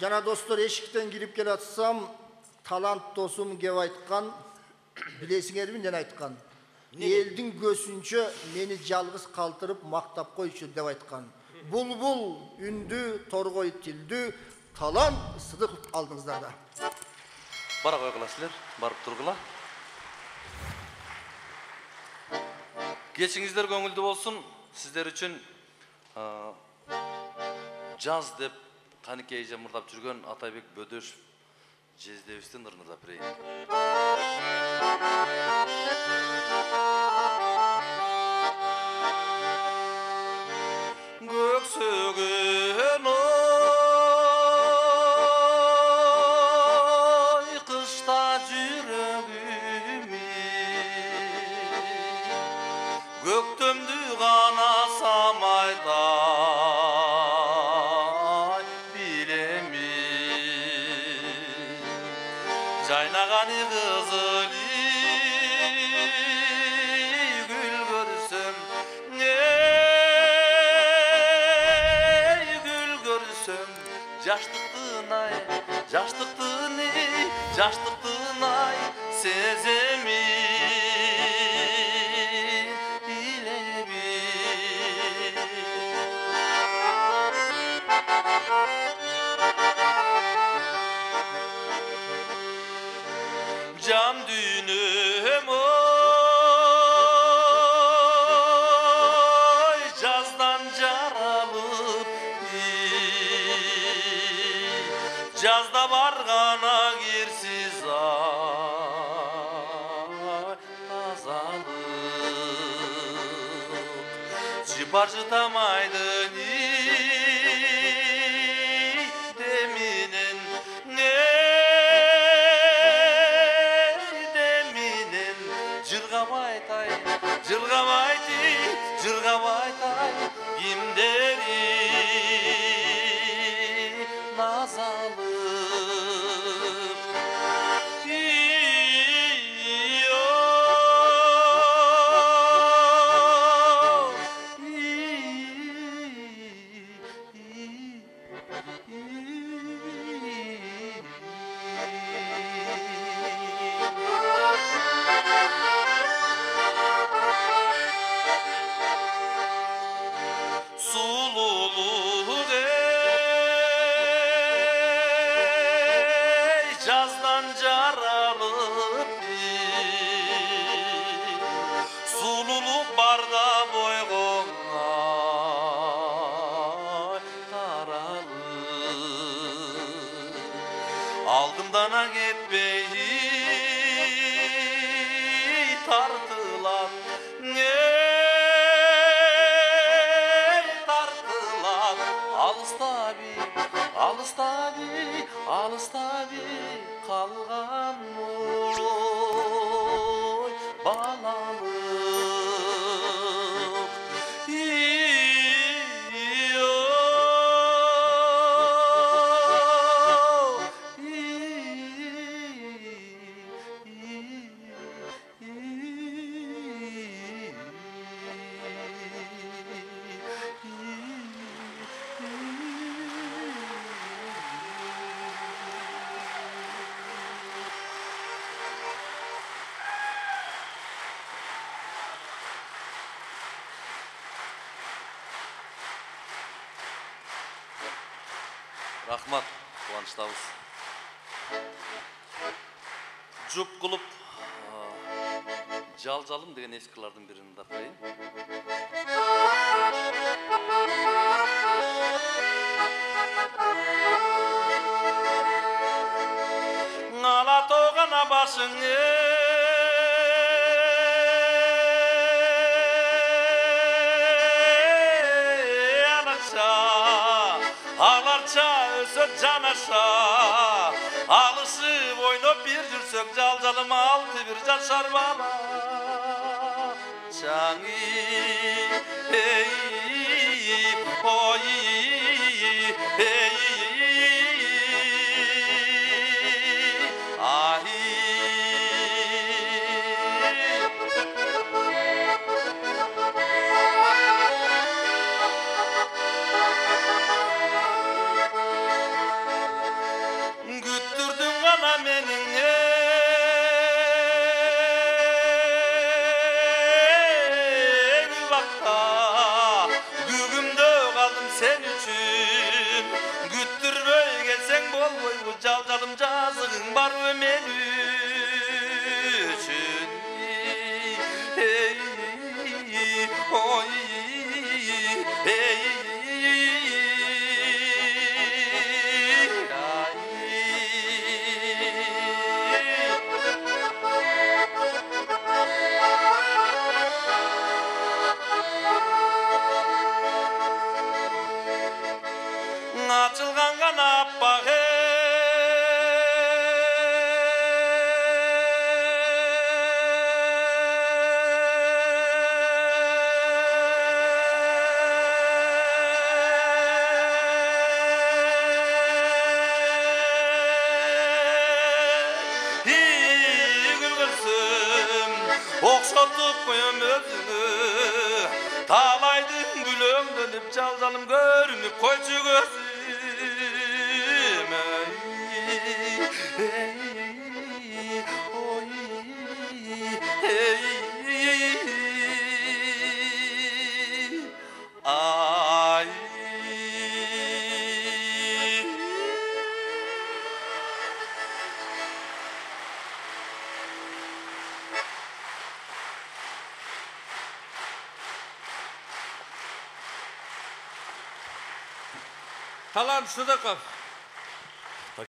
Жана достор, эшиктен кирип келатсам, талант досум кеп айткан, билесиңерби эмне айткан? Элдин көсүнчө мени жалгыз калтырып мактап койчу деп айткан. Булбул үндү, торгой тилдүү, талант Сыдыков алдыңыздарда. Бара койгула барып тургула. Кечиңиздер көңүлдүү болсун, сиздер үчүн жаз деп Каникей жамырдап жүргөн Атайбек Бөдөшев жездебиздин ырнырдап берейин. Көксөгөн ой, кышта жүрөгүмө, көктөмдү гана самайтай билеми, жайнаганы кызыл гүл көрсөм, жаштыктын ай сеземи илеби. Жан дүйнөм ой, жаздан жаралып, жазда баргана кирсиз ай тазалык, жыпар жытамайды деминен, деминен жыргабайтай кимдери назалып. Жаздан жаралып, сулулук барда бойгоңа таралып, алдымдана кетпей тартылат, алыстаби калган ой балалык. Рахмат, кубанычтабыз. Жұп кылып жалжалым деген эскилардын бирин тап берейин. Ала тоғана башың аларча өсөк жанаша, алышып ойноп бир жүрсөк жалжалым алты бир жашар бала чаңи эй ой эй menin vakta Gügümde kaldım sen için Güttürmeye gelsen bol boy bu calcalım cazığın var ve men için Hey, oy, hey, açılgan kanap bağı okşatıp koyam özünü Talaydın gülüm dönüp çaldanım görünüp koycu gözüm Hey, oy, hey, ay Talan Sıdıkov.